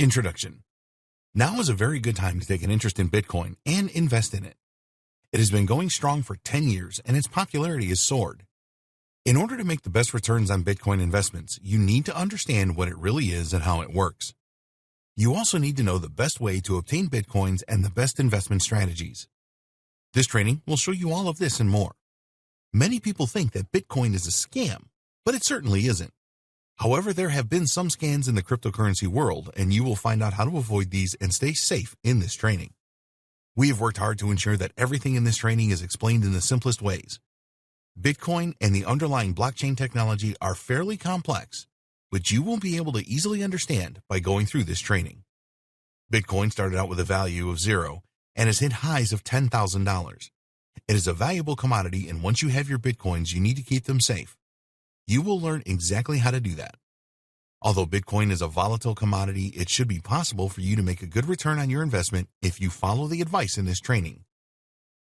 Introduction. Now is a very good time to take an interest in Bitcoin and invest in it. It has been going strong for 10 years and its popularity has soared. In order to make the best returns on Bitcoin investments, you need to understand what it really is and how it works. You also need to know the best way to obtain Bitcoins and the best investment strategies. This training will show you all of this and more. Many people think that Bitcoin is a scam, but it certainly isn't. However, there have been some scams in the cryptocurrency world, and you will find out how to avoid these and stay safe in this training. We have worked hard to ensure that everything in this training is explained in the simplest ways. Bitcoin and the underlying blockchain technology are fairly complex, but you will be able to easily understand by going through this training. Bitcoin started out with a value of 0 and has hit highs of $10,000. It is a valuable commodity, and once you have your Bitcoins, you need to keep them safe. You will learn exactly how to do that. Although Bitcoin is a volatile commodity, it should be possible for you to make a good return on your investment if you follow the advice in this training.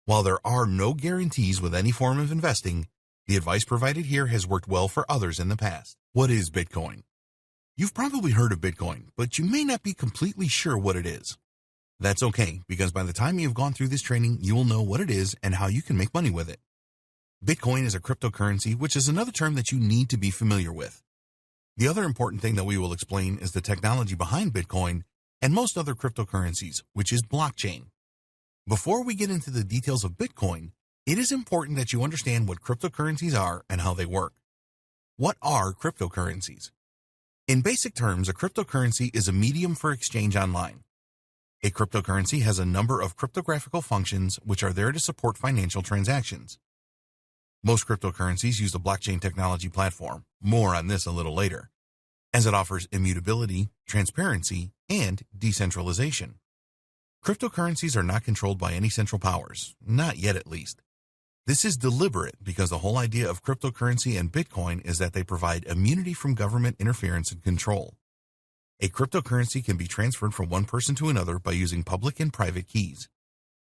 While there are no guarantees with any form of investing, the advice provided here has worked well for others in the past. What is Bitcoin? You've probably heard of Bitcoin, but you may not be completely sure what it is. That's okay, because by the time you've gone through this training, you will know what it is and how you can make money with it. Bitcoin is a cryptocurrency, which is another term that you need to be familiar with. The other important thing that we will explain is the technology behind Bitcoin and most other cryptocurrencies, which is blockchain. Before we get into the details of Bitcoin, it is important that you understand what cryptocurrencies are and how they work. What are cryptocurrencies? In basic terms, a cryptocurrency is a medium for exchange online. A cryptocurrency has a number of cryptographical functions which are there to support financial transactions. Most cryptocurrencies use the blockchain technology platform, more on this a little later, as it offers immutability, transparency, and decentralization. Cryptocurrencies are not controlled by any central powers, not yet at least. This is deliberate because the whole idea of cryptocurrency and Bitcoin is that they provide immunity from government interference and control. A cryptocurrency can be transferred from one person to another by using public and private keys.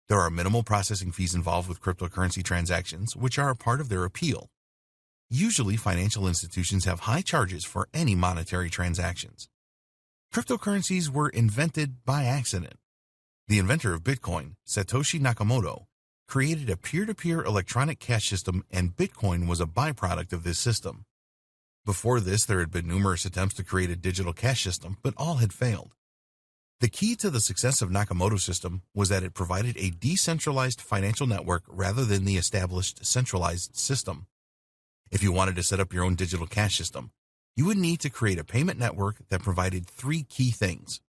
There are minimal processing fees involved with cryptocurrency transactions, which are a part of their appeal. Usually, financial institutions have high charges for any monetary transactions. Cryptocurrencies were invented by accident. The inventor of Bitcoin, Satoshi Nakamoto, created a peer-to-peer electronic cash system, and Bitcoin was a byproduct of this system. Before this, there had been numerous attempts to create a digital cash system, but all had failed. The key to the success of Nakamoto's system was that it provided a decentralized financial network rather than the established centralized system. If you wanted to set up your own digital cash system, you would need to create a payment network that provided 3 key things.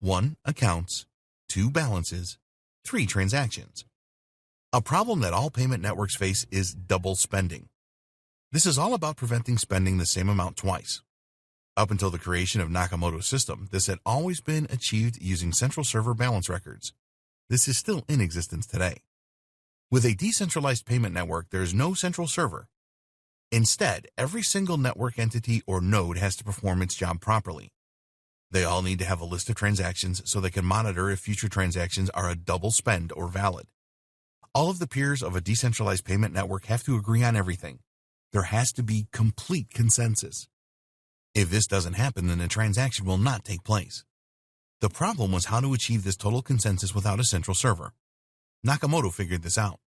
1. Accounts. 2. Balances. 3. Transactions. A problem that all payment networks face is double spending. This is all about preventing spending the same amount twice. Up until the creation of Nakamoto's system, this had always been achieved using central server balance records. This is still in existence today. With a decentralized payment network, there is no central server. Instead, every single network entity or node has to perform its job properly. They all need to have a list of transactions so they can monitor if future transactions are a double spend or valid. All of the peers of a decentralized payment network have to agree on everything. There has to be complete consensus. If this doesn't happen, then the transaction will not take place. The problem was how to achieve this total consensus without a central server. Nakamoto figured this out.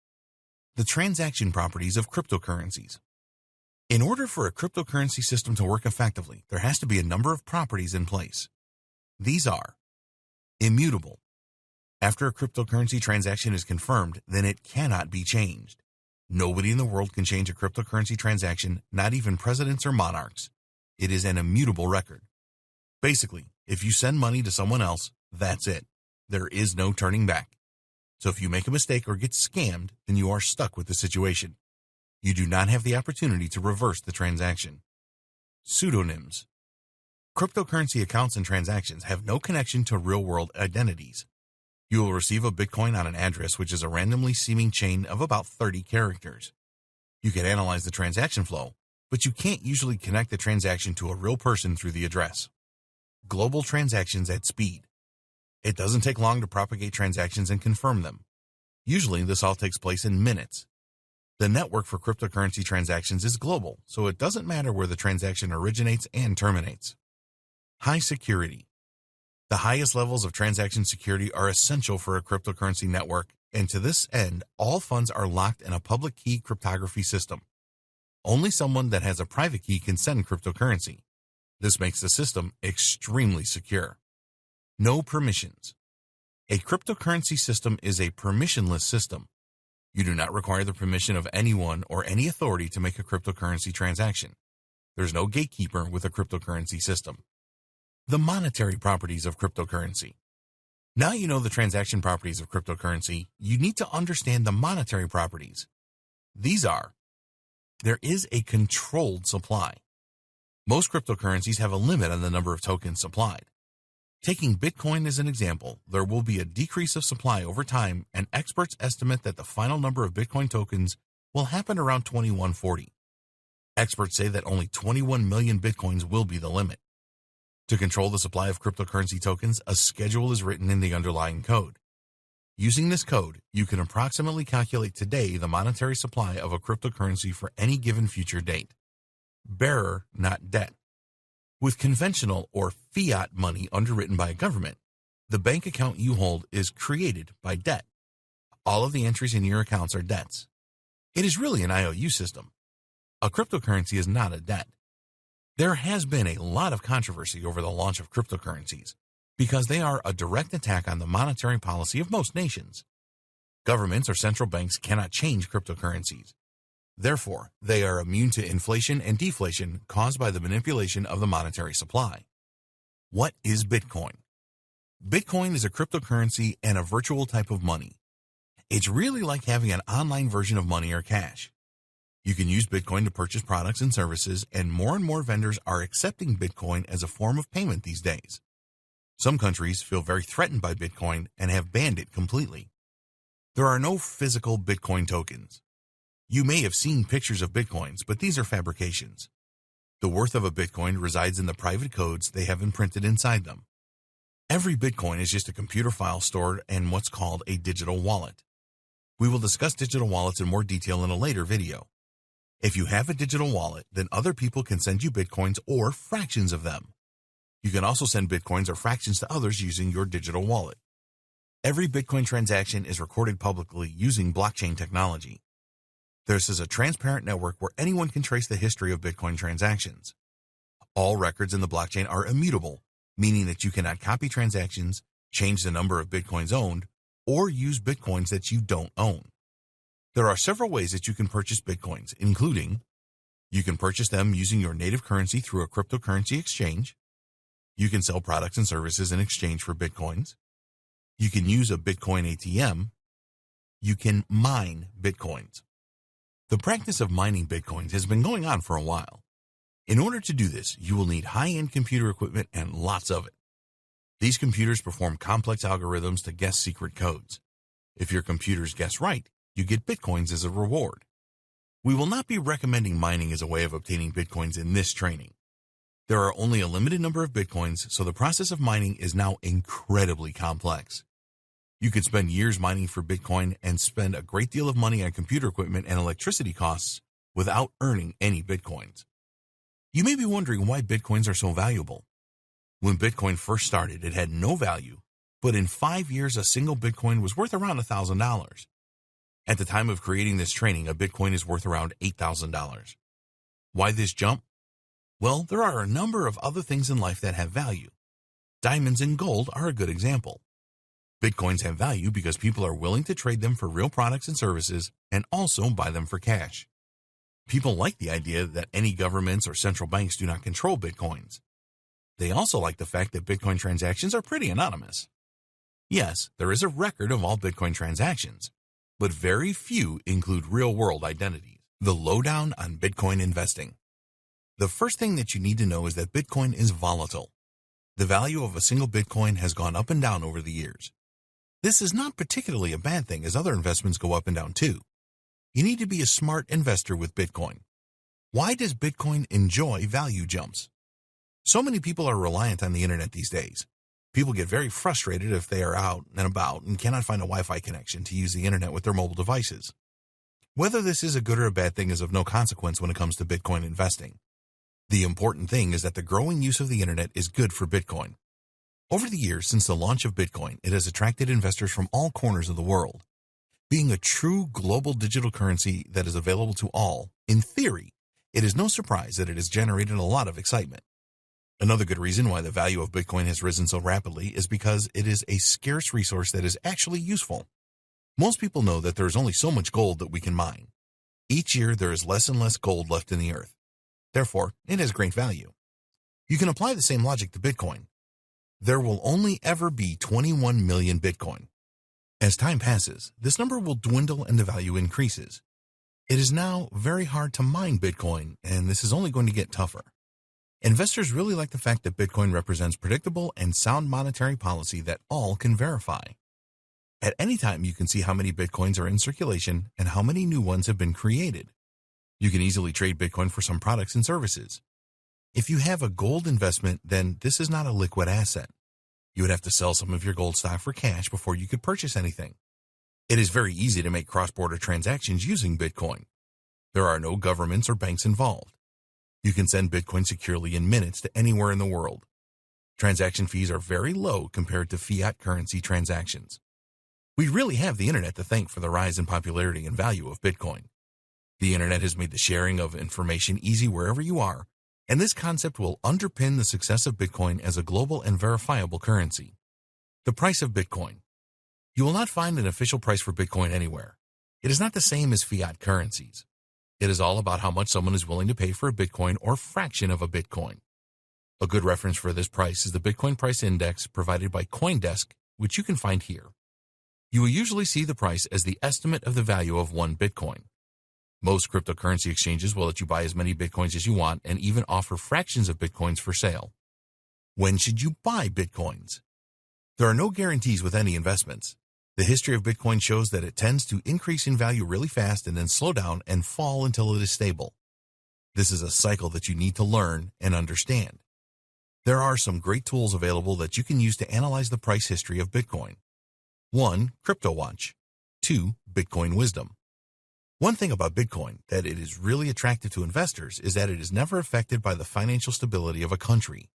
The transaction properties of cryptocurrencies. In order for a cryptocurrency system to work effectively, there has to be a number of properties in place. These are immutable. After a cryptocurrency transaction is confirmed, then it cannot be changed. Nobody in the world can change a cryptocurrency transaction, not even presidents or monarchs. It is an immutable record. Basically, if you send money to someone else, that's it. There is no turning back. So if you make a mistake or get scammed, then you are stuck with the situation. You do not have the opportunity to reverse the transaction. Pseudonyms. Cryptocurrency accounts and transactions have no connection to real-world identities. You will receive a Bitcoin on an address, which is a randomly seeming chain of about 30 characters. You can analyze the transaction flow, but you can't usually connect the transaction to a real person through the address. Global transactions at speed. It doesn't take long to propagate transactions and confirm them. Usually, this all takes place in minutes. The network for cryptocurrency transactions is global, so it doesn't matter where the transaction originates and terminates. High security. The highest levels of transaction security are essential for a cryptocurrency network, and to this end, all funds are locked in a public key cryptography system. Only someone that has a private key can send cryptocurrency. This makes the system extremely secure. No permissions. A cryptocurrency system is a permissionless system. You do not require the permission of anyone or any authority to make a cryptocurrency transaction. There's no gatekeeper with a cryptocurrency system. The monetary properties of cryptocurrency. Now you know the transaction properties of cryptocurrency, you need to understand the monetary properties. These are: there is a controlled supply. Most cryptocurrencies have a limit on the number of tokens supplied. Taking Bitcoin as an example, there will be a decrease of supply over time, and experts estimate that the final number of Bitcoin tokens will happen around 2140. Experts say that only 21 million Bitcoins will be the limit. To control the supply of cryptocurrency tokens, a schedule is written in the underlying code. Using this code, you can approximately calculate today the monetary supply of a cryptocurrency for any given future date. Bearer, not debt. With conventional or fiat money underwritten by a government, the bank account you hold is created by debt. All of the entries in your accounts are debts. It is really an IOU system. A cryptocurrency is not a debt. There has been a lot of controversy over the launch of cryptocurrencies because they are a direct attack on the monetary policy of most nations. Governments or central banks cannot change cryptocurrencies. Therefore, they are immune to inflation and deflation caused by the manipulation of the monetary supply. What is Bitcoin? Bitcoin is a cryptocurrency and a virtual type of money. It's really like having an online version of money or cash. You can use Bitcoin to purchase products and services, and more vendors are accepting Bitcoin as a form of payment these days. Some countries feel very threatened by Bitcoin and have banned it completely. There are no physical Bitcoin tokens. You may have seen pictures of Bitcoins, but these are fabrications. The worth of a Bitcoin resides in the private codes they have imprinted inside them. Every Bitcoin is just a computer file stored in what's called a digital wallet. We will discuss digital wallets in more detail in a later video. If you have a digital wallet, then other people can send you Bitcoins or fractions of them. You can also send Bitcoins or fractions to others using your digital wallet. Every Bitcoin transaction is recorded publicly using blockchain technology. This is a transparent network where anyone can trace the history of Bitcoin transactions. All records in the blockchain are immutable, meaning that you cannot copy transactions, change the number of Bitcoins owned, or use Bitcoins that you don't own. There are several ways that you can purchase Bitcoins, including: you can purchase them using your native currency through a cryptocurrency exchange. You can sell products and services in exchange for Bitcoins. You can use a Bitcoin ATM. You can mine Bitcoins. The practice of mining Bitcoins has been going on for a while. In order to do this, you will need high-end computer equipment and lots of it. These computers perform complex algorithms to guess secret codes. If your computers guess right, you get Bitcoins as a reward. We will not be recommending mining as a way of obtaining Bitcoins in this training. There are only a limited number of Bitcoins, so the process of mining is now incredibly complex. You could spend years mining for Bitcoin and spend a great deal of money on computer equipment and electricity costs without earning any Bitcoins. You may be wondering why Bitcoins are so valuable. When Bitcoin first started, it had no value, but in 5 years, a single Bitcoin was worth around $1,000. At the time of creating this training, a Bitcoin is worth around $8,000. Why this jump? Well, there are a number of other things in life that have value. Diamonds and gold are a good example. Bitcoins have value because people are willing to trade them for real products and services and also buy them for cash. People like the idea that any governments or central banks do not control Bitcoins. They also like the fact that Bitcoin transactions are pretty anonymous. Yes, there is a record of all Bitcoin transactions, but very few include real-world identities. The lowdown on Bitcoin investing. The first thing that you need to know is that Bitcoin is volatile. The value of a single Bitcoin has gone up and down over the years. This is not particularly a bad thing, as other investments go up and down too. You need to be a smart investor with Bitcoin. Why does Bitcoin enjoy value jumps? So many people are reliant on the internet these days. People get very frustrated if they are out and about and cannot find a Wi-Fi connection to use the internet with their mobile devices. Whether this is a good or a bad thing is of no consequence when it comes to Bitcoin investing. The important thing is that the growing use of the internet is good for Bitcoin. Over the years since the launch of Bitcoin, it has attracted investors from all corners of the world. Being a true global digital currency that is available to all, in theory, it is no surprise that it has generated a lot of excitement. Another good reason why the value of Bitcoin has risen so rapidly is because it is a scarce resource that is actually useful. Most people know that there is only so much gold that we can mine. Each year there is less and less gold left in the earth. Therefore, it has great value. You can apply the same logic to Bitcoin. There will only ever be 21 million Bitcoin. As time passes, this number will dwindle and the value increases. It is now very hard to mine Bitcoin, and this is only going to get tougher. Investors really like the fact that Bitcoin represents predictable and sound monetary policy that all can verify. At any time, you can see how many Bitcoins are in circulation and how many new ones have been created. You can easily trade Bitcoin for some products and services. If you have a gold investment, then this is not a liquid asset. You would have to sell some of your gold stock for cash before you could purchase anything. It is very easy to make cross-border transactions using Bitcoin. There are no governments or banks involved. You can send Bitcoin securely in minutes to anywhere in the world. Transaction fees are very low compared to fiat currency transactions. We really have the internet to thank for the rise in popularity and value of Bitcoin. The internet has made the sharing of information easy wherever you are, and this concept will underpin the success of Bitcoin as a global and verifiable currency. The price of Bitcoin. You will not find an official price for Bitcoin anywhere. It is not the same as fiat currencies. It is all about how much someone is willing to pay for a Bitcoin or fraction of a Bitcoin. A good reference for this price is the Bitcoin price index provided by CoinDesk, which you can find here. You will usually see the price as the estimate of the value of one Bitcoin. Most cryptocurrency exchanges will let you buy as many Bitcoins as you want and even offer fractions of Bitcoins for sale. When should you buy Bitcoins? There are no guarantees with any investments. The history of Bitcoin shows that it tends to increase in value really fast and then slow down and fall until it is stable. This is a cycle that you need to learn and understand. There are some great tools available that you can use to analyze the price history of Bitcoin. 1. CryptoWatch. 2. Bitcoin Wisdom. One thing about Bitcoin that it is really attractive to investors is that it is never affected by the financial stability of a country.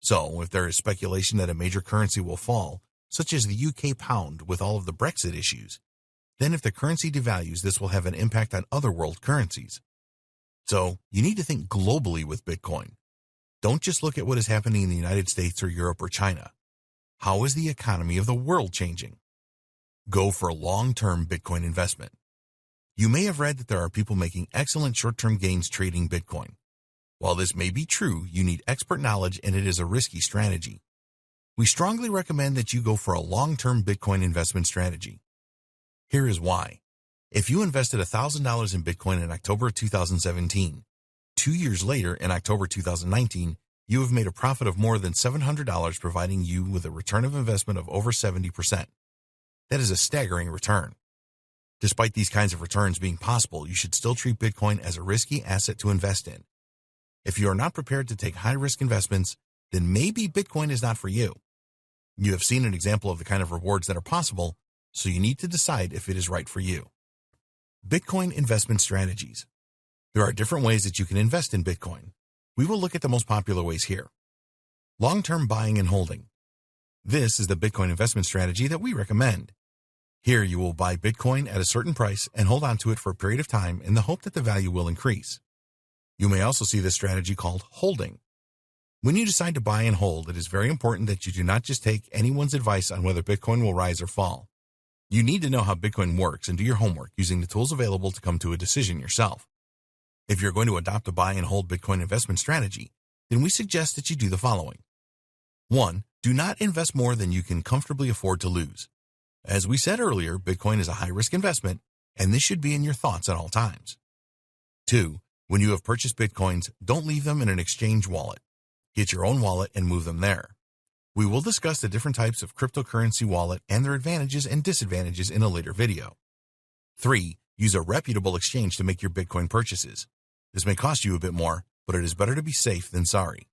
So, if there is speculation that a major currency will fall, such as the UK pound with all of the Brexit issues, then if the currency devalues, this will have an impact on other world currencies. So, you need to think globally with Bitcoin. Don't just look at what is happening in the United States or Europe or China. How is the economy of the world changing? Go for long-term Bitcoin investment. You may have read that there are people making excellent short-term gains trading Bitcoin. While this may be true, you need expert knowledge and it is a risky strategy. We strongly recommend that you go for a long-term Bitcoin investment strategy. Here is why. If you invested $1,000 in Bitcoin in October 2017, 2 years later in October 2019, you have made a profit of more than $700, providing you with a return of investment of over 70%. That is a staggering return. Despite these kinds of returns being possible, you should still treat Bitcoin as a risky asset to invest in. If you are not prepared to take high-risk investments, then maybe Bitcoin is not for you. You have seen an example of the kind of rewards that are possible, so you need to decide if it is right for you. Bitcoin investment strategies. There are different ways that you can invest in Bitcoin. We will look at the most popular ways here. Long-term buying and holding. This is the Bitcoin investment strategy that we recommend. Here you will buy Bitcoin at a certain price and hold on to it for a period of time in the hope that the value will increase. You may also see this strategy called holding. When you decide to buy and hold, it is very important that you do not just take anyone's advice on whether Bitcoin will rise or fall. You need to know how Bitcoin works and do your homework using the tools available to come to a decision yourself. If you're going to adopt a buy and hold Bitcoin investment strategy, then we suggest that you do the following. 1. Do not invest more than you can comfortably afford to lose. As we said earlier, Bitcoin is a high-risk investment, and this should be in your thoughts at all times. 2. When you have purchased Bitcoins, don't leave them in an exchange wallet. Get your own wallet and move them there. We will discuss the different types of cryptocurrency wallet and their advantages and disadvantages in a later video. 3. Use a reputable exchange to make your Bitcoin purchases. This may cost you a bit more, but it is better to be safe than sorry.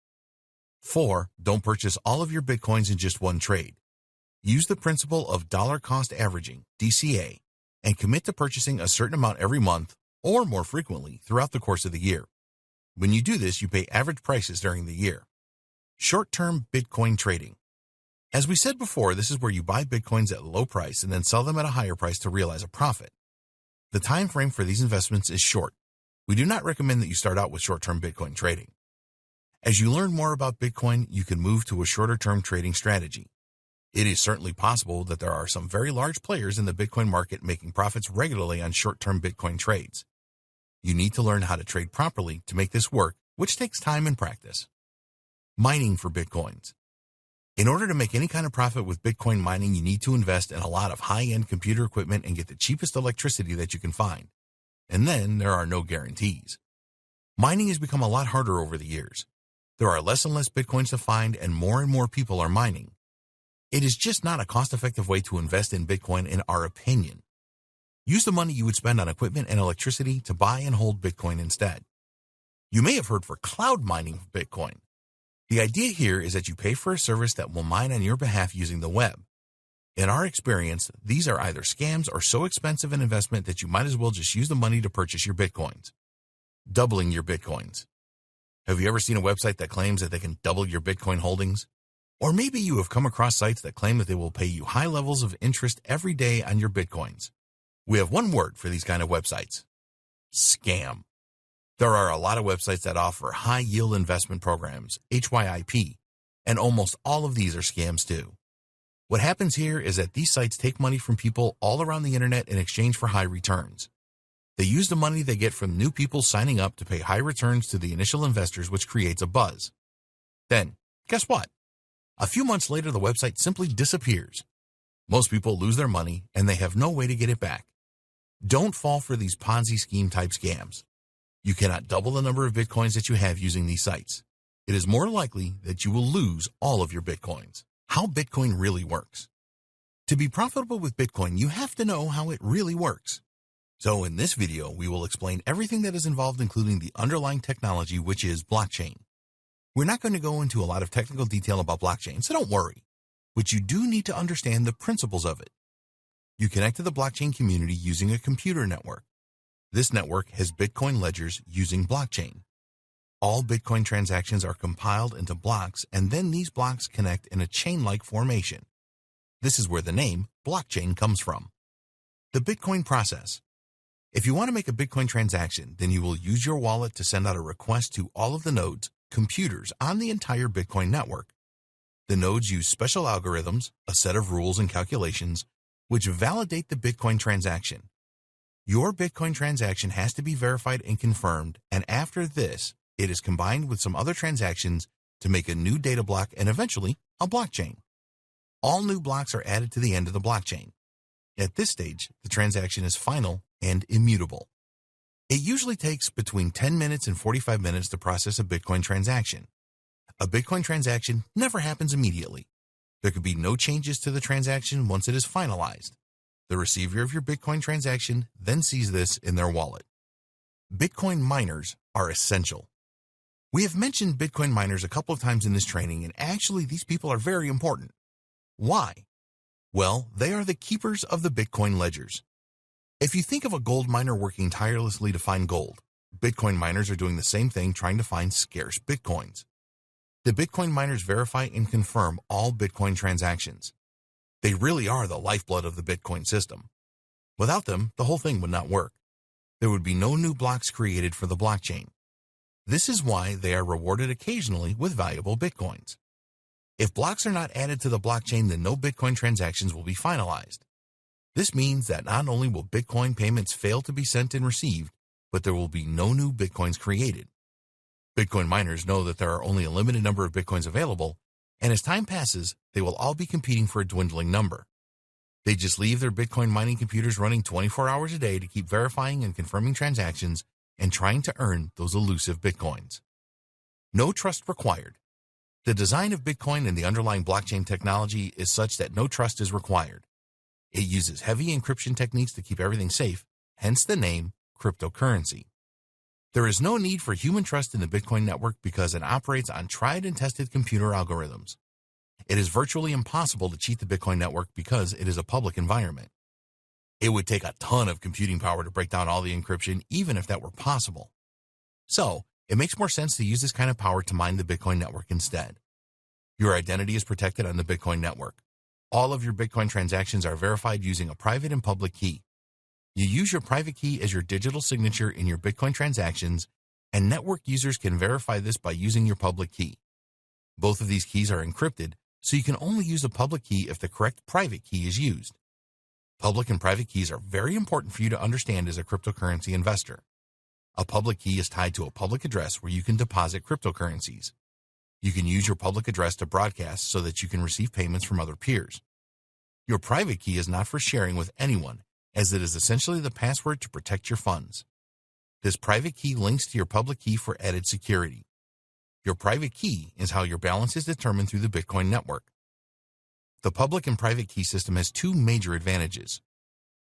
4. Don't purchase all of your Bitcoins in just one trade. Use the principle of dollar cost averaging, DCA, and commit to purchasing a certain amount every month or more frequently throughout the course of the year. When you do this, you pay average prices during the year. Short-term Bitcoin trading. As we said before, this is where you buy Bitcoins at a low price and then sell them at a higher price to realize a profit. The time frame for these investments is short. We do not recommend that you start out with short-term Bitcoin trading. As you learn more about Bitcoin, you can move to a shorter-term trading strategy. It is certainly possible that there are some very large players in the Bitcoin market making profits regularly on short-term Bitcoin trades. You need to learn how to trade properly to make this work, which takes time and practice. Mining for Bitcoins. In order to make any kind of profit with Bitcoin mining, you need to invest in a lot of high-end computer equipment and get the cheapest electricity that you can find. And then there are no guarantees. Mining has become a lot harder over the years. There are less and less Bitcoins to find, and more people are mining. It is just not a cost-effective way to invest in Bitcoin in our opinion. Use the money you would spend on equipment and electricity to buy and hold Bitcoin instead. You may have heard for cloud mining of Bitcoin. The idea here is that you pay for a service that will mine on your behalf using the web. In our experience, these are either scams or so expensive an investment that you might as well just use the money to purchase your Bitcoins. Doubling your Bitcoins. Have you ever seen a website that claims that they can double your Bitcoin holdings? Or maybe you have come across sites that claim that they will pay you high levels of interest every day on your Bitcoins. We have one word for these kind of websites: scam. There are a lot of websites that offer high-yield investment programs, HYIP, and almost all of these are scams too. What happens here is that these sites take money from people all around the internet in exchange for high returns. They use the money they get from new people signing up to pay high returns to the initial investors, which creates a buzz. Then, guess what? A few months later, the website simply disappears. Most people lose their money, and they have no way to get it back. Don't fall for these Ponzi scheme-type scams. You cannot double the number of Bitcoins that you have using these sites. It is more likely that you will lose all of your Bitcoins. How Bitcoin really works. To be profitable with Bitcoin, you have to know how it really works. So in this video, we will explain everything that is involved, including the underlying technology, which is blockchain. We're not going to go into a lot of technical detail about blockchain, so don't worry. But you do need to understand the principles of it. You connect to the blockchain community using a computer network. This network has Bitcoin ledgers using blockchain. All Bitcoin transactions are compiled into blocks, and then these blocks connect in a chain-like formation. This is where the name blockchain comes from. The Bitcoin process. If you want to make a Bitcoin transaction, then you will use your wallet to send out a request to all of the nodes, computers on the entire Bitcoin network. The nodes use special algorithms, a set of rules and calculations, which validate the Bitcoin transaction. Your Bitcoin transaction has to be verified and confirmed, and after this, it is combined with some other transactions to make a new data block and eventually a blockchain. All new blocks are added to the end of the blockchain. At this stage, the transaction is final and immutable. It usually takes between 10 minutes and 45 minutes to process a Bitcoin transaction. A Bitcoin transaction never happens immediately. There could be no changes to the transaction once it is finalized. The receiver of your Bitcoin transaction then sees this in their wallet. Bitcoin miners are essential. We have mentioned Bitcoin miners a couple of times in this training, and actually these people are very important. Why? Well, they are the keepers of the Bitcoin ledgers. If you think of a gold miner working tirelessly to find gold, Bitcoin miners are doing the same thing, trying to find scarce Bitcoins. The Bitcoin miners verify and confirm all Bitcoin transactions. They really are the lifeblood of the Bitcoin system. Without them, the whole thing would not work. There would be no new blocks created for the blockchain. This is why they are rewarded occasionally with valuable Bitcoins. If blocks are not added to the blockchain, then no Bitcoin transactions will be finalized. This means that not only will Bitcoin payments fail to be sent and received, but there will be no new Bitcoins created. Bitcoin miners know that there are only a limited number of Bitcoins available, and as time passes, they will all be competing for a dwindling number. They just leave their Bitcoin mining computers running 24 hours a day to keep verifying and confirming transactions and trying to earn those elusive Bitcoins. No trust required. The design of Bitcoin and the underlying blockchain technology is such that no trust is required. It uses heavy encryption techniques to keep everything safe, hence the name cryptocurrency. There is no need for human trust in the Bitcoin network because it operates on tried and tested computer algorithms. It is virtually impossible to cheat the Bitcoin network because it is a public environment. It would take a ton of computing power to break down all the encryption, even if that were possible. So, it makes more sense to use this kind of power to mine the Bitcoin network instead. Your identity is protected on the Bitcoin network. All of your Bitcoin transactions are verified using a private and public key. You use your private key as your digital signature in your Bitcoin transactions, and network users can verify this by using your public key. Both of these keys are encrypted, so you can only use the public key if the correct private key is used. Public and private keys are very important for you to understand as a cryptocurrency investor. A public key is tied to a public address where you can deposit cryptocurrencies. You can use your public address to broadcast so that you can receive payments from other peers. Your private key is not for sharing with anyone, as it is essentially the password to protect your funds. This private key links to your public key for added security. Your private key is how your balance is determined through the Bitcoin network. The public and private key system has two major advantages.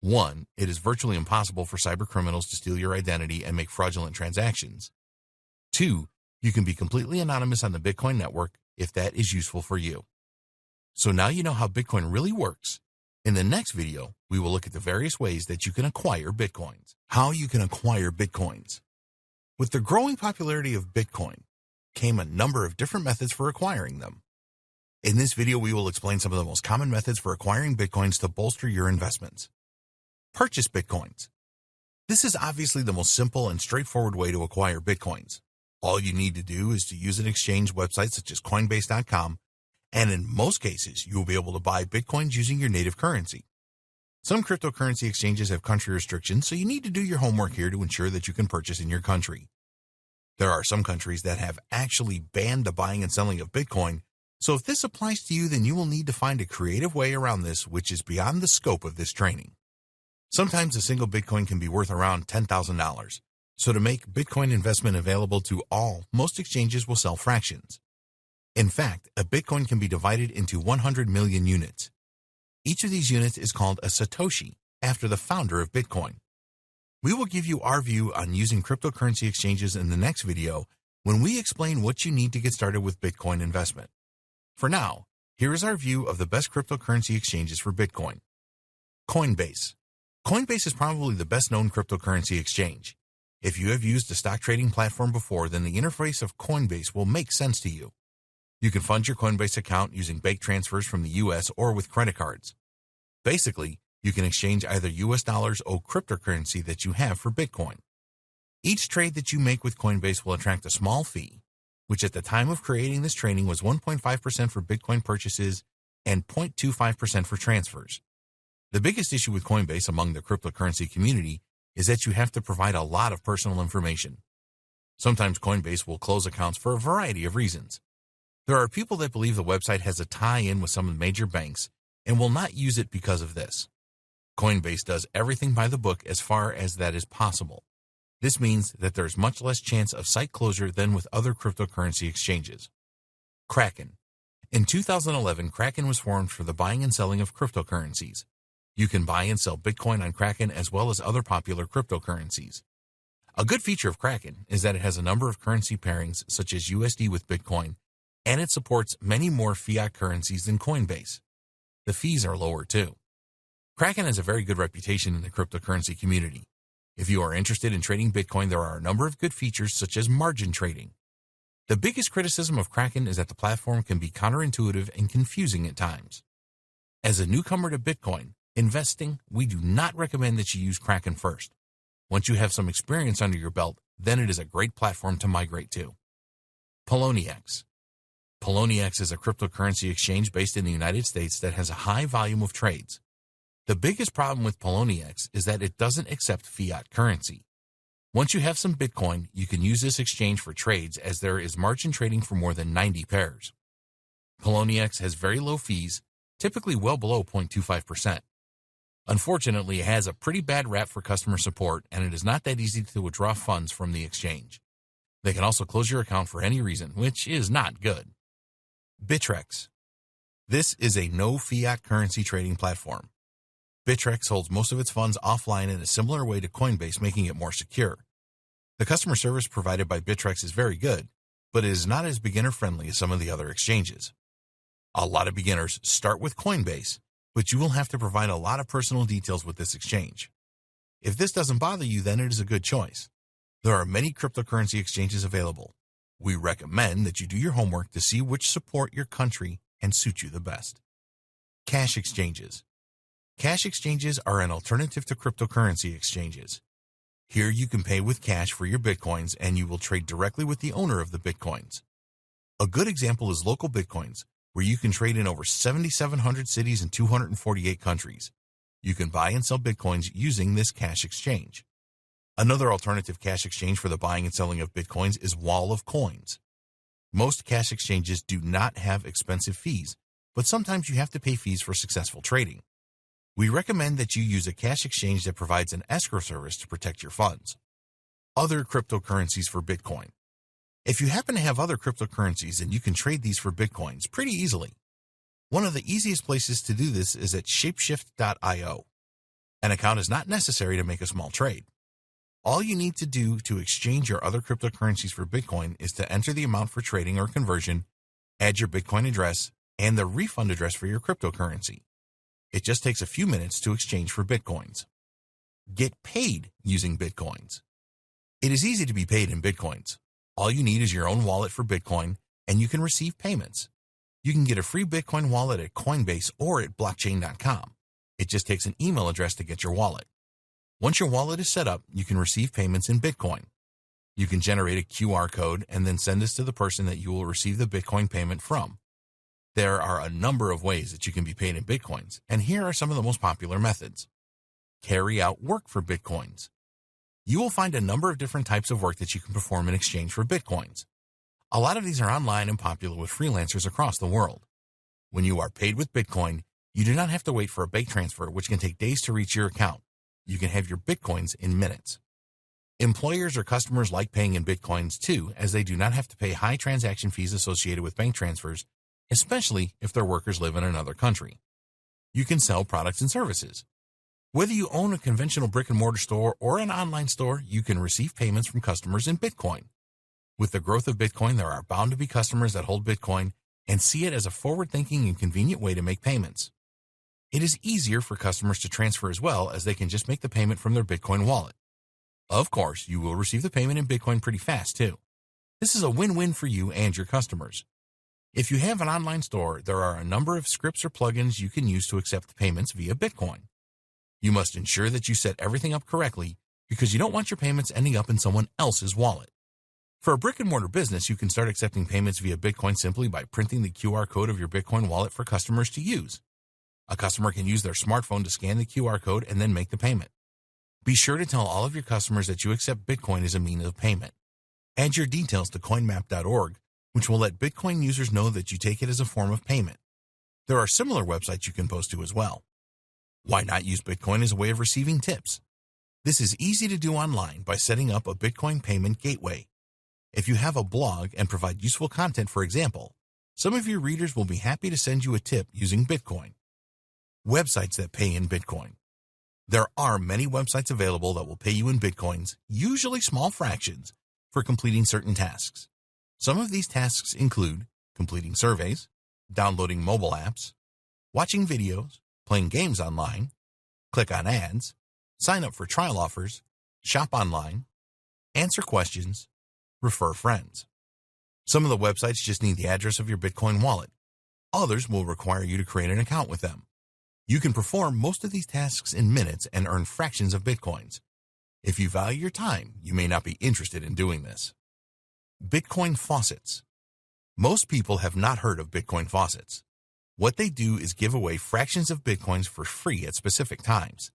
One, it is virtually impossible for cybercriminals to steal your identity and make fraudulent transactions. Two, you can be completely anonymous on the Bitcoin network if that is useful for you. So now you know how Bitcoin really works. In the next video, we will look at the various ways that you can acquire Bitcoins. How you can acquire Bitcoins. With the growing popularity of Bitcoin came a number of different methods for acquiring them. In this video, we will explain some of the most common methods for acquiring Bitcoins to bolster your investments. Purchase Bitcoins. This is obviously the most simple and straightforward way to acquire Bitcoins. All you need to do is to use an exchange website such as Coinbase.com, and in most cases, you will be able to buy Bitcoins using your native currency. Some cryptocurrency exchanges have country restrictions, so you need to do your homework here to ensure that you can purchase in your country. There are some countries that have actually banned the buying and selling of Bitcoin, so if this applies to you, then you will need to find a creative way around this, which is beyond the scope of this training. Sometimes a single Bitcoin can be worth around $10,000. So to make Bitcoin investment available to all, most exchanges will sell fractions. In fact, a Bitcoin can be divided into 100 million units. Each of these units is called a Satoshi, after the founder of Bitcoin. We will give you our view on using cryptocurrency exchanges in the next video when we explain what you need to get started with Bitcoin investment. For now, here is our view of the best cryptocurrency exchanges for Bitcoin. Coinbase. Coinbase is probably the best known cryptocurrency exchange. If you have used a stock trading platform before, then the interface of Coinbase will make sense to you. You can fund your Coinbase account using bank transfers from the US or with credit cards. Basically, you can exchange either US dollars or cryptocurrency that you have for Bitcoin. Each trade that you make with Coinbase will attract a small fee, which at the time of creating this training was 1.5% for Bitcoin purchases and 0.25% for transfers. The biggest issue with Coinbase among the cryptocurrency community is that you have to provide a lot of personal information. Sometimes Coinbase will close accounts for a variety of reasons. There are people that believe the website has a tie-in with some of the major banks and will not use it because of this. Coinbase does everything by the book as far as that is possible. This means that there is much less chance of site closure than with other cryptocurrency exchanges. Kraken. In 2011, Kraken was formed for the buying and selling of cryptocurrencies. You can buy and sell Bitcoin on Kraken as well as other popular cryptocurrencies. A good feature of Kraken is that it has a number of currency pairings such as USD with Bitcoin, and it supports many more fiat currencies than Coinbase. The fees are lower too. Kraken has a very good reputation in the cryptocurrency community. If you are interested in trading Bitcoin, there are a number of good features such as margin trading. The biggest criticism of Kraken is that the platform can be counterintuitive and confusing at times. As a newcomer to Bitcoin investing, we do not recommend that you use Kraken first. Once you have some experience under your belt, then it is a great platform to migrate to. Poloniex. Poloniex is a cryptocurrency exchange based in the United States that has a high volume of trades. The biggest problem with Poloniex is that it doesn't accept fiat currency. Once you have some Bitcoin, you can use this exchange for trades as there is margin trading for more than 90 pairs. Poloniex has very low fees, typically well below 0.25%. Unfortunately, it has a pretty bad rap for customer support, and it is not that easy to withdraw funds from the exchange. They can also close your account for any reason, which is not good. Bittrex. This is a no fiat currency trading platform. Bittrex holds most of its funds offline in a similar way to Coinbase, making it more secure. The customer service provided by Bittrex is very good, but it is not as beginner-friendly as some of the other exchanges. A lot of beginners start with Coinbase, but you will have to provide a lot of personal details with this exchange. If this doesn't bother you, then it is a good choice. There are many cryptocurrency exchanges available. We recommend that you do your homework to see which support your country and suit you the best. Cash exchanges. Cash exchanges are an alternative to cryptocurrency exchanges. Here you can pay with cash for your Bitcoins and you will trade directly with the owner of the Bitcoins. A good example is local Bitcoins, where you can trade in over 7,700 cities in 248 countries. You can buy and sell Bitcoins using this cash exchange. Another alternative cash exchange for the buying and selling of Bitcoins is Wall of Coins. Most cash exchanges do not have expensive fees, but sometimes you have to pay fees for successful trading. We recommend that you use a cash exchange that provides an escrow service to protect your funds. Other cryptocurrencies for Bitcoin. If you happen to have other cryptocurrencies, then you can trade these for Bitcoins pretty easily. One of the easiest places to do this is at shapeshift.io. An account is not necessary to make a small trade. All you need to do to exchange your other cryptocurrencies for Bitcoin is to enter the amount for trading or conversion, add your Bitcoin address, and the refund address for your cryptocurrency. It just takes a few minutes to exchange for Bitcoins. Get paid using Bitcoins. It is easy to be paid in Bitcoins. All you need is your own wallet for Bitcoin, and you can receive payments. You can get a free Bitcoin wallet at Coinbase or at blockchain.com. It just takes an email address to get your wallet. Once your wallet is set up, you can receive payments in Bitcoin. You can generate a QR code and then send this to the person that you will receive the Bitcoin payment from. There are a number of ways that you can be paid in Bitcoins, and here are some of the most popular methods. Carry out work for Bitcoins. You will find a number of different types of work that you can perform in exchange for Bitcoins. A lot of these are online and popular with freelancers across the world. When you are paid with Bitcoin, you do not have to wait for a bank transfer, which can take days to reach your account. You can have your Bitcoins in minutes. Employers or customers like paying in Bitcoins too, as they do not have to pay high transaction fees associated with bank transfers, especially if their workers live in another country. You can sell products and services. Whether you own a conventional brick-and-mortar store or an online store, you can receive payments from customers in Bitcoin. With the growth of Bitcoin, there are bound to be customers that hold Bitcoin and see it as a forward-thinking and convenient way to make payments. It is easier for customers to transfer as well, as they can just make the payment from their Bitcoin wallet. Of course, you will receive the payment in Bitcoin pretty fast too. This is a win-win for you and your customers. If you have an online store, there are a number of scripts or plugins you can use to accept payments via Bitcoin. You must ensure that you set everything up correctly, because you don't want your payments ending up in someone else's wallet. For a brick-and-mortar business, you can start accepting payments via Bitcoin simply by printing the QR code of your Bitcoin wallet for customers to use. A customer can use their smartphone to scan the QR code and then make the payment. Be sure to tell all of your customers that you accept Bitcoin as a means of payment. Add your details to coinmap.org, which will let Bitcoin users know that you take it as a form of payment. There are similar websites you can post to as well. Why not use Bitcoin as a way of receiving tips? This is easy to do online by setting up a Bitcoin payment gateway. If you have a blog and provide useful content, for example, some of your readers will be happy to send you a tip using Bitcoin. Websites that pay in Bitcoin. There are many websites available that will pay you in Bitcoins, usually small fractions, for completing certain tasks. Some of these tasks include completing surveys, downloading mobile apps, watching videos, playing games online, click on ads, sign up for trial offers, shop online, answer questions, refer friends. Some of the websites just need the address of your Bitcoin wallet. Others will require you to create an account with them. You can perform most of these tasks in minutes and earn fractions of Bitcoins. If you value your time, you may not be interested in doing this. Bitcoin faucets. Most people have not heard of Bitcoin faucets. What they do is give away fractions of Bitcoins for free at specific times.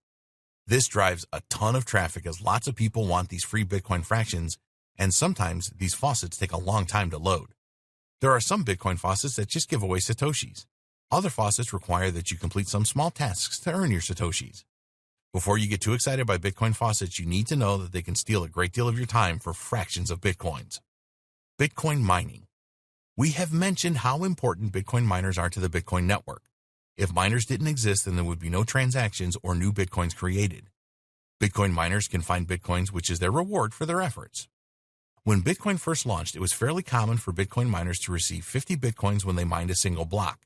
This drives a ton of traffic, as lots of people want these free Bitcoin fractions, and sometimes these faucets take a long time to load. There are some Bitcoin faucets that just give away Satoshis. Other faucets require that you complete some small tasks to earn your Satoshis. Before you get too excited by Bitcoin faucets, you need to know that they can steal a great deal of your time for fractions of Bitcoins. Bitcoin mining. We have mentioned how important Bitcoin miners are to the Bitcoin network. If miners didn't exist, then there would be no transactions or new Bitcoins created. Bitcoin miners can find Bitcoins, which is their reward for their efforts. When Bitcoin first launched, it was fairly common for Bitcoin miners to receive 50 Bitcoins when they mined a single block.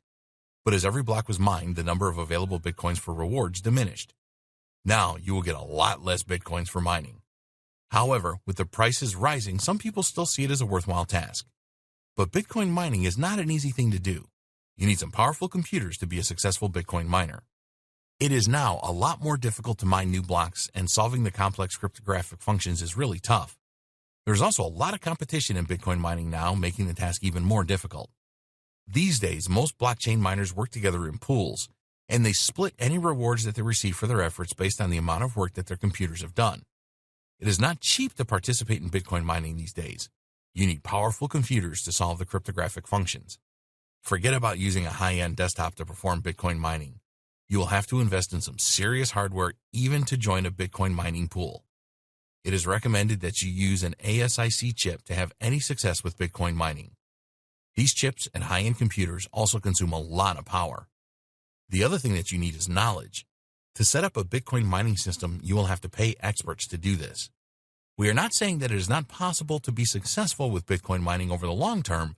But as every block was mined, the number of available Bitcoins for rewards diminished. Now you will get a lot less Bitcoins for mining. However, with the prices rising, some people still see it as a worthwhile task. But Bitcoin mining is not an easy thing to do. You need some powerful computers to be a successful Bitcoin miner. It is now a lot more difficult to mine new blocks, and solving the complex cryptographic functions is really tough. There's also a lot of competition in Bitcoin mining now, making the task even more difficult. These days, most blockchain miners work together in pools, and they split any rewards that they receive for their efforts based on the amount of work that their computers have done. It is not cheap to participate in Bitcoin mining these days. You need powerful computers to solve the cryptographic functions. Forget about using a high-end desktop to perform Bitcoin mining. You will have to invest in some serious hardware even to join a Bitcoin mining pool. It is recommended that you use an ASIC chip to have any success with Bitcoin mining. These chips and high-end computers also consume a lot of power. The other thing that you need is knowledge. To set up a Bitcoin mining system, you will have to pay experts to do this. We are not saying that it is not possible to be successful with Bitcoin mining over the long term,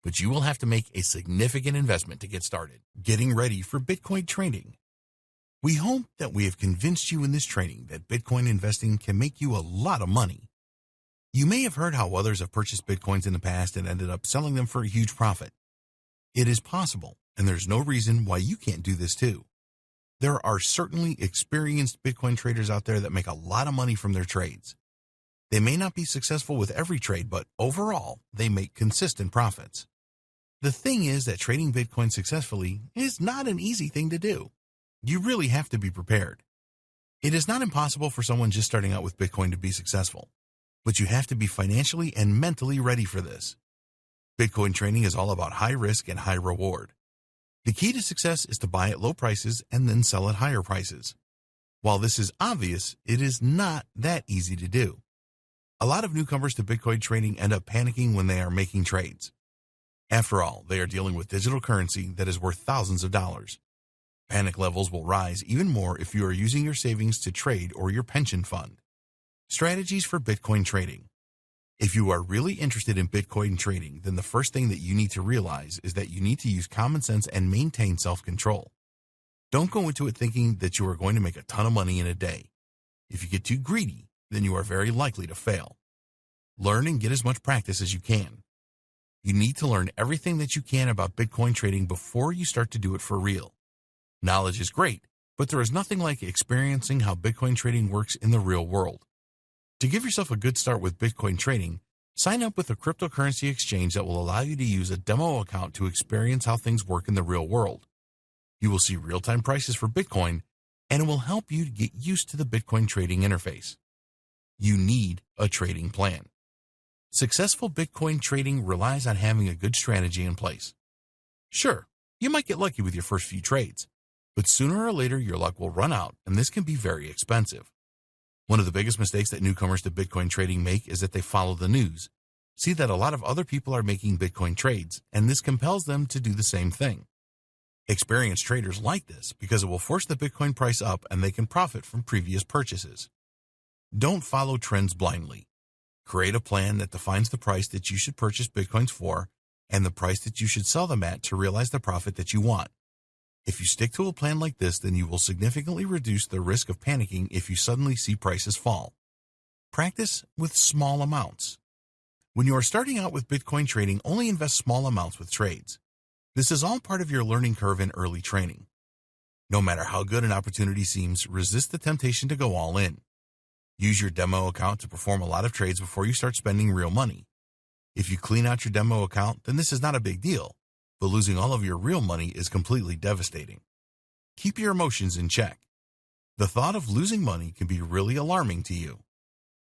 but you will have to make a significant investment to get started. Getting ready for Bitcoin trading. We hope that we have convinced you in this training that Bitcoin investing can make you a lot of money. You may have heard how others have purchased Bitcoins in the past and ended up selling them for a huge profit. It is possible, and there's no reason why you can't do this too. There are certainly experienced Bitcoin traders out there that make a lot of money from their trades. They may not be successful with every trade, but overall, they make consistent profits. The thing is that trading Bitcoin successfully is not an easy thing to do. You really have to be prepared. It is not impossible for someone just starting out with Bitcoin to be successful, but you have to be financially and mentally ready for this. Bitcoin trading is all about high risk and high reward. The key to success is to buy at low prices and then sell at higher prices. While this is obvious, it is not that easy to do. A lot of newcomers to Bitcoin trading end up panicking when they are making trades. After all, they are dealing with digital currency that is worth thousands of dollars. Panic levels will rise even more if you are using your savings to trade or your pension fund. Strategies for Bitcoin trading. If you are really interested in Bitcoin trading, then the first thing that you need to realize is that you need to use common sense and maintain self-control. Don't go into it thinking that you are going to make a ton of money in a day. If you get too greedy, then you are very likely to fail. Learn and get as much practice as you can. You need to learn everything that you can about Bitcoin trading before you start to do it for real. Knowledge is great, but there is nothing like experiencing how Bitcoin trading works in the real world. To give yourself a good start with Bitcoin trading, sign up with a cryptocurrency exchange that will allow you to use a demo account to experience how things work in the real world. You will see real-time prices for Bitcoin, and it will help you to get used to the Bitcoin trading interface. You need a trading plan. Successful Bitcoin trading relies on having a good strategy in place. Sure, you might get lucky with your first few trades, but sooner or later your luck will run out, and this can be very expensive. One of the biggest mistakes that newcomers to Bitcoin trading make is that they follow the news, see that a lot of other people are making Bitcoin trades, and this compels them to do the same thing. Experienced traders like this because it will force the Bitcoin price up and they can profit from previous purchases. Don't follow trends blindly. Create a plan that defines the price that you should purchase Bitcoins for and the price that you should sell them at to realize the profit that you want. If you stick to a plan like this, then you will significantly reduce the risk of panicking if you suddenly see prices fall. Practice with small amounts. When you are starting out with Bitcoin trading, only invest small amounts with trades. This is all part of your learning curve in early training. No matter how good an opportunity seems, resist the temptation to go all in. Use your demo account to perform a lot of trades before you start spending real money. If you clean out your demo account, then this is not a big deal, but losing all of your real money is completely devastating. Keep your emotions in check. The thought of losing money can be really alarming to you.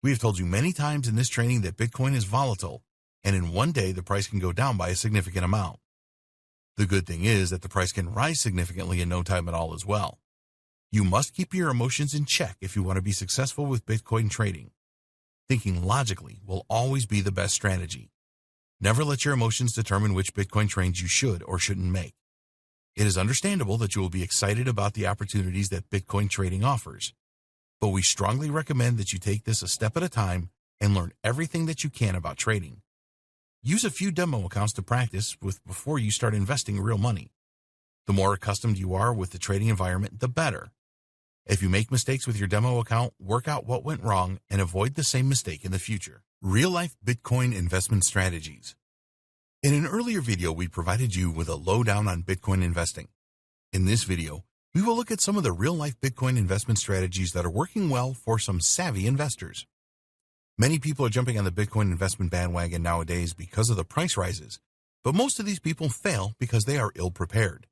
We have told you many times in this training that Bitcoin is volatile, and in one day the price can go down by a significant amount. The good thing is that the price can rise significantly in no time at all as well. You must keep your emotions in check if you want to be successful with Bitcoin trading. Thinking logically will always be the best strategy. Never let your emotions determine which Bitcoin trades you should or shouldn't make. It is understandable that you will be excited about the opportunities that Bitcoin trading offers, but we strongly recommend that you take this a step at a time and learn everything that you can about trading. Use a few demo accounts to practice with before you start investing real money. The more accustomed you are with the trading environment, the better. If you make mistakes with your demo account, work out what went wrong and avoid the same mistake in the future. Real-life Bitcoin investment strategies. In an earlier video, we provided you with a lowdown on Bitcoin investing. In this video, we will look at some of the real-life Bitcoin investment strategies that are working well for some savvy investors. Many people are jumping on the Bitcoin investment bandwagon nowadays because of the price rises, but most of these people fail because they are ill-prepared.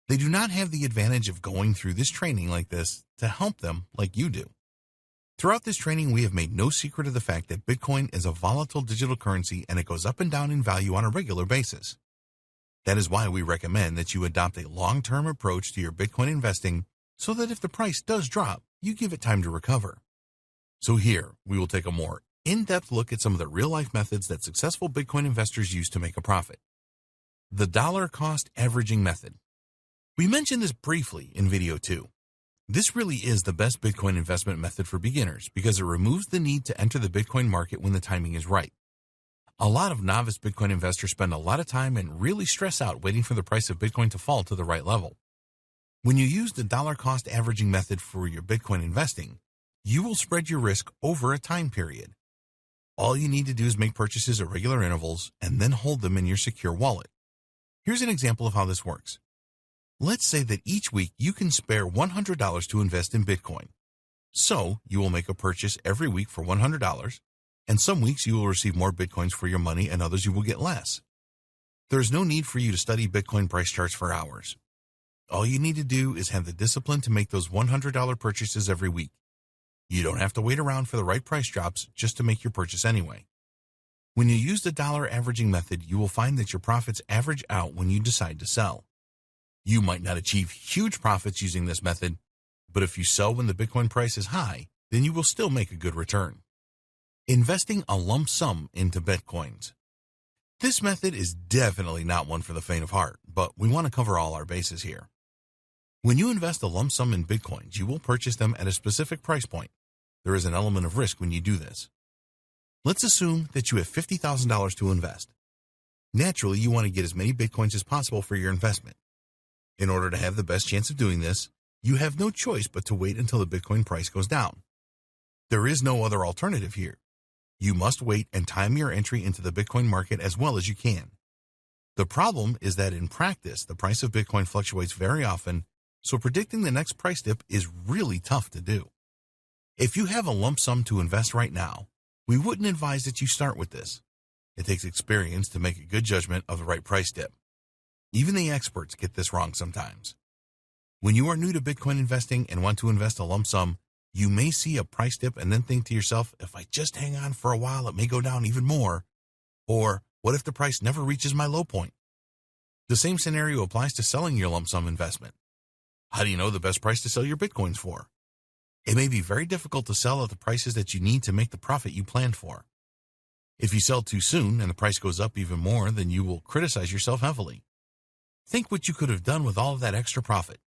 They do not have the advantage of going through this training like this to help them like you do. Throughout this training, we have made no secret of the fact that Bitcoin is a volatile digital currency and it goes up and down in value on a regular basis. That is why we recommend that you adopt a long-term approach to your Bitcoin investing so that if the price does drop, you give it time to recover. So here, we will take a more in-depth look at some of the real-life methods that successful Bitcoin investors use to make a profit. The dollar cost averaging method. We mentioned this briefly in video 2. This really is the best Bitcoin investment method for beginners because it removes the need to enter the Bitcoin market when the timing is right. A lot of novice Bitcoin investors spend a lot of time and really stress out waiting for the price of Bitcoin to fall to the right level. When you use the dollar cost averaging method for your Bitcoin investing, you will spread your risk over a time period. All you need to do is make purchases at regular intervals and then hold them in your secure wallet. Here's an example of how this works. Let's say that each week you can spare $100 to invest in Bitcoin. So you will make a purchase every week for $100, and some weeks you will receive more Bitcoins for your money and others you will get less. There is no need for you to study Bitcoin price charts for hours. All you need to do is have the discipline to make those $100 purchases every week. You don't have to wait around for the right price drops just to make your purchase anyway. When you use the dollar averaging method, you will find that your profits average out when you decide to sell. You might not achieve huge profits using this method, but if you sell when the Bitcoin price is high, then you will still make a good return. Investing a lump sum into Bitcoins. This method is definitely not one for the faint of heart, but we want to cover all our bases here. When you invest a lump sum in Bitcoins, you will purchase them at a specific price point. There is an element of risk when you do this. Let's assume that you have $50,000 to invest. Naturally, you want to get as many Bitcoins as possible for your investment. In order to have the best chance of doing this, you have no choice but to wait until the Bitcoin price goes down. There is no other alternative here. You must wait and time your entry into the Bitcoin market as well as you can. The problem is that in practice, the price of Bitcoin fluctuates very often, so predicting the next price dip is really tough to do. If you have a lump sum to invest right now, we wouldn't advise that you start with this. It takes experience to make a good judgment of the right price dip. Even the experts get this wrong sometimes. When you are new to Bitcoin investing and want to invest a lump sum, you may see a price dip and then think to yourself, if I just hang on for a while, it may go down even more. Or, what if the price never reaches my low point? The same scenario applies to selling your lump sum investment. How do you know the best price to sell your Bitcoins for? It may be very difficult to sell at the prices that you need to make the profit you planned for. If you sell too soon and the price goes up even more, then you will criticize yourself heavily. Think what you could have done with all of that extra profit.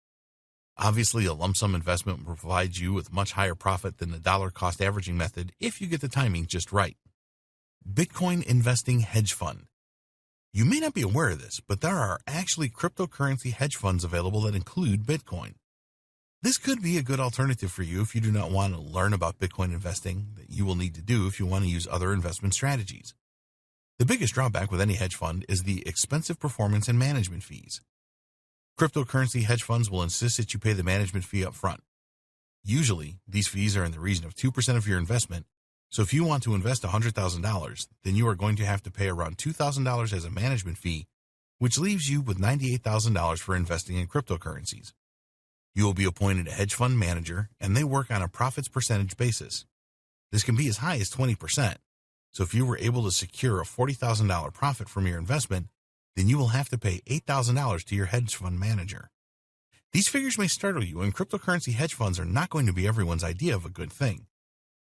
Obviously, a lump sum investment will provide you with much higher profit than the dollar cost averaging method if you get the timing just right. Bitcoin investing hedge fund. You may not be aware of this, but there are actually cryptocurrency hedge funds available that include Bitcoin. This could be a good alternative for you if you do not want to learn about Bitcoin investing that you will need to do if you want to use other investment strategies. The biggest drawback with any hedge fund is the expensive performance and management fees. Cryptocurrency hedge funds will insist that you pay the management fee up front. Usually, these fees are in the region of 2% of your investment, so if you want to invest $100,000, then you are going to have to pay around $2,000 as a management fee, which leaves you with $98,000 for investing in cryptocurrencies. You will be appointed a hedge fund manager, and they work on a profits percentage basis. This can be as high as 20%. So if you were able to secure a $40,000 profit from your investment, then you will have to pay $8,000 to your hedge fund manager. These figures may startle you, and cryptocurrency hedge funds are not going to be everyone's idea of a good thing.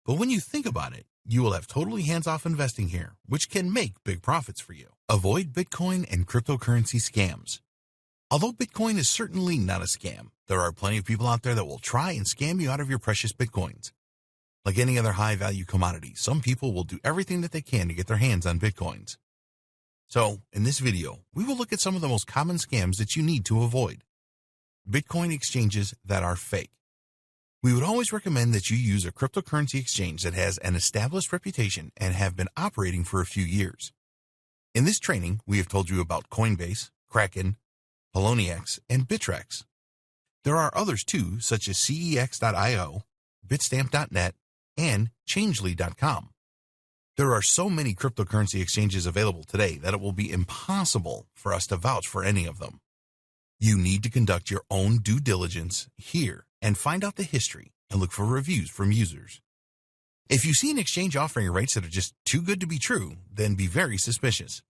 But when you think about it, you will have totally hands-off investing here, which can make big profits for you. Avoid Bitcoin and cryptocurrency scams. Although Bitcoin is certainly not a scam, there are plenty of people out there that will try and scam you out of your precious Bitcoins. Like any other high-value commodity, some people will do everything that they can to get their hands on Bitcoins. So, in this video, we will look at some of the most common scams that you need to avoid. Bitcoin exchanges that are fake. We would always recommend that you use a cryptocurrency exchange that has an established reputation and have been operating for a few years. In this training, we have told you about Coinbase, Kraken, Poloniex, and Bittrex. There are others too, such as CEX.io, Bitstamp.net, and Changely.com. There are so many cryptocurrency exchanges available today that it will be impossible for us to vouch for any of them. You need to conduct your own due diligence here and find out the history and look for reviews from users. If you see an exchange offering rates that are just too good to be true, then be very suspicious.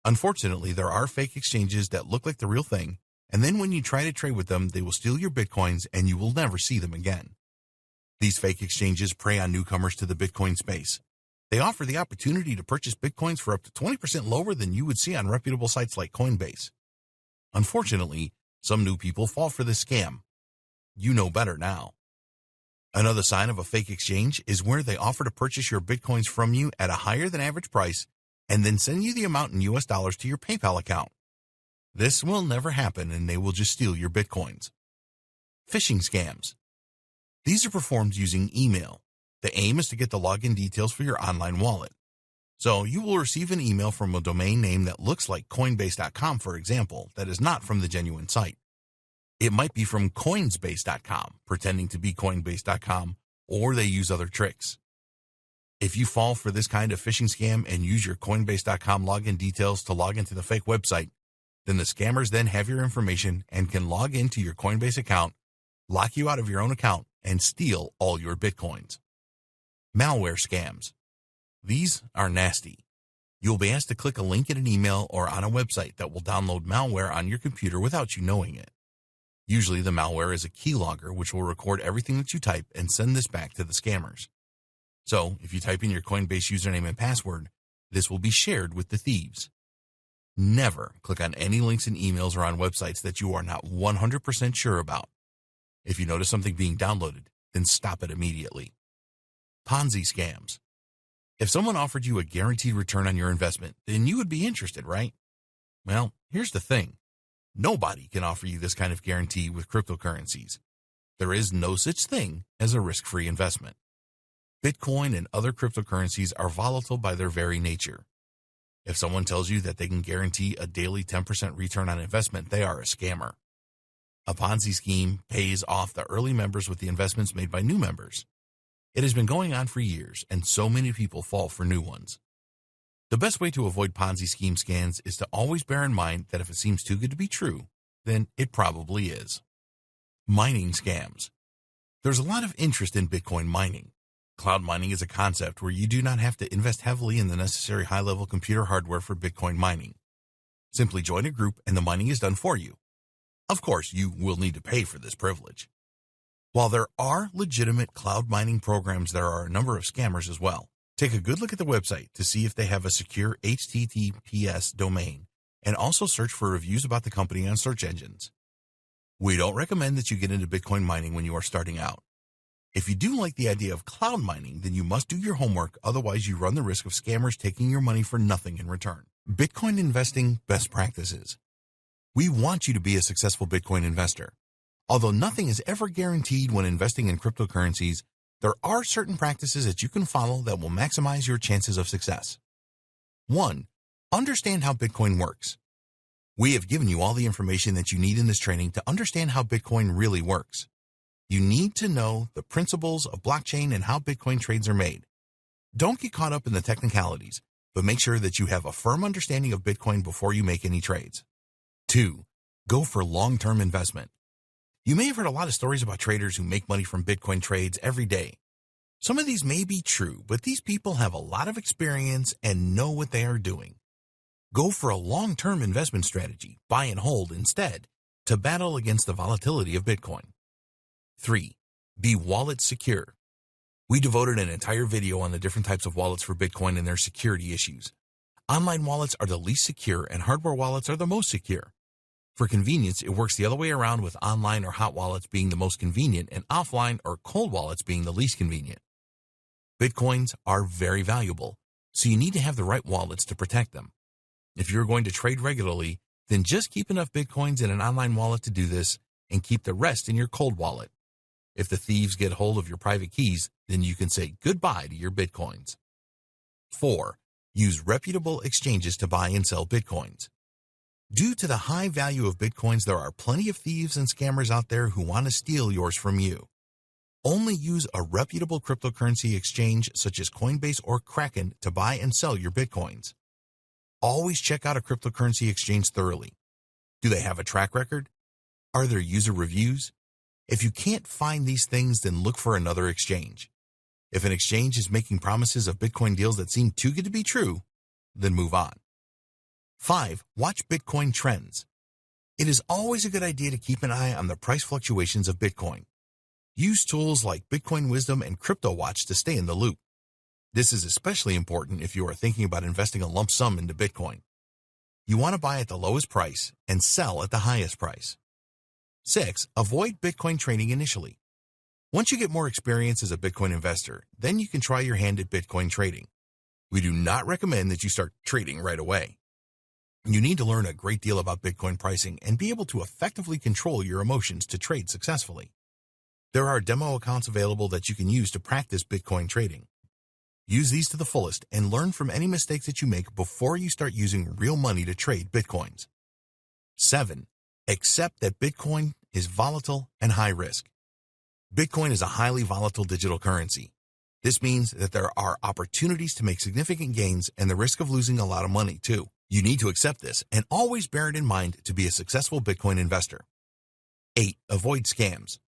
Unfortunately, there are fake exchanges that look like the real thing, and then when you try to trade with them, they will steal your Bitcoins and you will never see them again. These fake exchanges prey on newcomers to the Bitcoin space. They offer the opportunity to purchase Bitcoins for up to 20% lower than you would see on reputable sites like Coinbase. Unfortunately, some new people fall for this scam. You know better now. Another sign of a fake exchange is where they offer to purchase your Bitcoins from you at a higher than average price and then send you the amount in US dollars to your PayPal account. This will never happen and they will just steal your Bitcoins. Phishing scams. These are performed using email. The aim is to get the login details for your online wallet. So you will receive an email from a domain name that looks like Coinbase.com, for example, that is not from the genuine site. It might be from Coinsbase.com, pretending to be Coinbase.com, or they use other tricks. If you fall for this kind of phishing scam and use your Coinbase.com login details to log into the fake website, then the scammers then have your information and can log into your Coinbase account, lock you out of your own account, and steal all your Bitcoins. Malware scams. These are nasty. You'll be asked to click a link in an email or on a website that will download malware on your computer without you knowing it. Usually the malware is a keylogger which will record everything that you type and send this back to the scammers. So if you type in your Coinbase username and password, this will be shared with the thieves. Never click on any links in emails or on websites that you are not 100% sure about. If you notice something being downloaded, then stop it immediately. Ponzi scams. If someone offered you a guaranteed return on your investment, then you would be interested, right? Well, here's the thing. Nobody can offer you this kind of guarantee with cryptocurrencies. There is no such thing as a risk-free investment. Bitcoin and other cryptocurrencies are volatile by their very nature. If someone tells you that they can guarantee a daily 10% return on investment, they are a scammer. A Ponzi scheme pays off the early members with the investments made by new members. It has been going on for years, and so many people fall for new ones. The best way to avoid Ponzi scheme scams is to always bear in mind that if it seems too good to be true, then it probably is. Mining scams. There's a lot of interest in Bitcoin mining. Cloud mining is a concept where you do not have to invest heavily in the necessary high-level computer hardware for Bitcoin mining. Simply join a group and the mining is done for you. Of course, you will need to pay for this privilege. While there are legitimate cloud mining programs, there are a number of scammers as well. Take a good look at the website to see if they have a secure HTTPS domain, and also search for reviews about the company on search engines. We don't recommend that you get into Bitcoin mining when you are starting out. If you do like the idea of cloud mining, then you must do your homework, otherwise you run the risk of scammers taking your money for nothing in return. Bitcoin investing best practices. We want you to be a successful Bitcoin investor. Although nothing is ever guaranteed when investing in cryptocurrencies, there are certain practices that you can follow that will maximize your chances of success. 1. Understand how Bitcoin works. We have given you all the information that you need in this training to understand how Bitcoin really works. You need to know the principles of blockchain and how Bitcoin trades are made. Don't get caught up in the technicalities, but make sure that you have a firm understanding of Bitcoin before you make any trades. 2. Go for long-term investment. You may have heard a lot of stories about traders who make money from Bitcoin trades every day. Some of these may be true, but these people have a lot of experience and know what they are doing. Go for a long-term investment strategy, buy and hold instead, to battle against the volatility of Bitcoin. 3. Be wallet secure. We devoted an entire video on the different types of wallets for Bitcoin and their security issues. Online wallets are the least secure and hardware wallets are the most secure. For convenience, it works the other way around, with online or hot wallets being the most convenient and offline or cold wallets being the least convenient. Bitcoins are very valuable, so you need to have the right wallets to protect them. If you're going to trade regularly, then just keep enough Bitcoins in an online wallet to do this and keep the rest in your cold wallet. If the thieves get hold of your private keys, then you can say goodbye to your Bitcoins. 4. Use reputable exchanges to buy and sell Bitcoins. Due to the high value of Bitcoins, there are plenty of thieves and scammers out there who want to steal yours from you. Only use a reputable cryptocurrency exchange such as Coinbase or Kraken to buy and sell your Bitcoins. Always check out a cryptocurrency exchange thoroughly. Do they have a track record? Are there user reviews? If you can't find these things, then look for another exchange. If an exchange is making promises of Bitcoin deals that seem too good to be true, then move on. 5. Watch Bitcoin trends. It is always a good idea to keep an eye on the price fluctuations of Bitcoin. Use tools like Bitcoin Wisdom and CryptoWatch to stay in the loop. This is especially important if you are thinking about investing a lump sum into Bitcoin. You want to buy at the lowest price and sell at the highest price. 6. Avoid Bitcoin trading initially. Once you get more experience as a Bitcoin investor, then you can try your hand at Bitcoin trading. We do not recommend that you start trading right away. You need to learn a great deal about Bitcoin pricing and be able to effectively control your emotions to trade successfully. There are demo accounts available that you can use to practice Bitcoin trading. Use these to the fullest and learn from any mistakes that you make before you start using real money to trade Bitcoins. 7. Accept that Bitcoin is volatile and high risk. Bitcoin is a highly volatile digital currency. This means that there are opportunities to make significant gains and the risk of losing a lot of money too. You need to accept this and always bear it in mind to be a successful Bitcoin investor. 8. Avoid scams.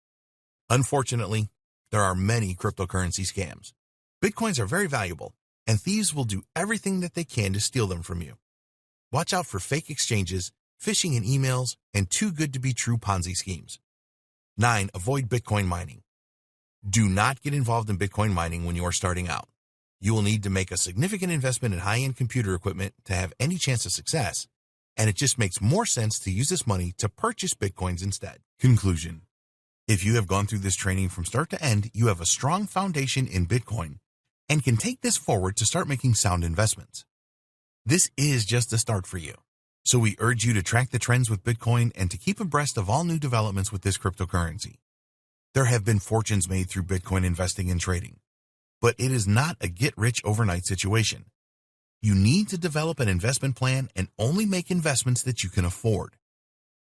Unfortunately, there are many cryptocurrency scams. Bitcoins are very valuable, and thieves will do everything that they can to steal them from you. Watch out for fake exchanges, phishing in emails, and too good to be true Ponzi schemes. 9. Avoid Bitcoin mining. Do not get involved in Bitcoin mining when you are starting out. You will need to make a significant investment in high-end computer equipment to have any chance of success, and it just makes more sense to use this money to purchase Bitcoins instead. Conclusion. If you have gone through this training from start to end, you have a strong foundation in Bitcoin and can take this forward to start making sound investments. This is just the start for you. So we urge you to track the trends with Bitcoin and to keep abreast of all new developments with this cryptocurrency. There have been fortunes made through Bitcoin investing and trading, but it is not a get-rich-overnight situation. You need to develop an investment plan and only make investments that you can afford.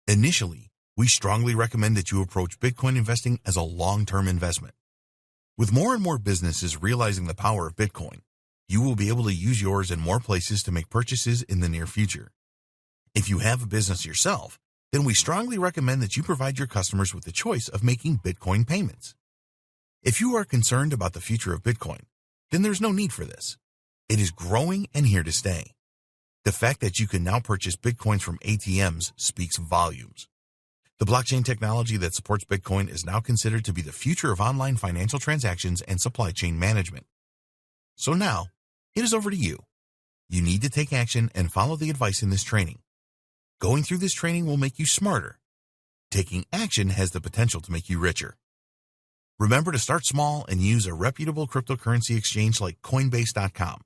Initially, we strongly recommend that you approach Bitcoin investing as a long-term investment. With more and more businesses realizing the power of Bitcoin, you will be able to use yours in more places to make purchases in the near future. If you have a business yourself, then we strongly recommend that you provide your customers with the choice of making Bitcoin payments. If you are concerned about the future of Bitcoin, then there's no need for this. It is growing and here to stay. The fact that you can now purchase Bitcoins from ATMs speaks volumes. The blockchain technology that supports Bitcoin is now considered to be the future of online financial transactions and supply chain management. So now, it is over to you. You need to take action and follow the advice in this training. Going through this training will make you smarter. Taking action has the potential to make you richer. Remember to start small and use a reputable cryptocurrency exchange like Coinbase.com.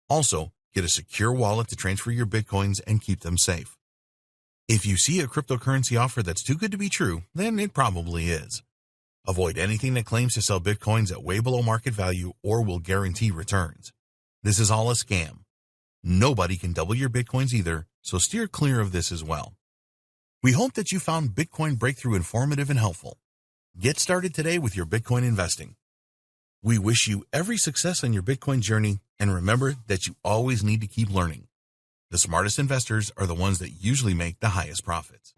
Also, get a secure wallet to transfer your Bitcoins and keep them safe. If you see a cryptocurrency offer that's too good to be true, then it probably is. Avoid anything that claims to sell Bitcoins at way below market value or will guarantee returns. This is all a scam. Nobody can double your Bitcoins either, so steer clear of this as well. We hope that you found Bitcoin Breakthrough informative and helpful. Get started today with your Bitcoin investing. We wish you every success on your Bitcoin journey, and remember that you always need to keep learning. The smartest investors are the ones that usually make the highest profits.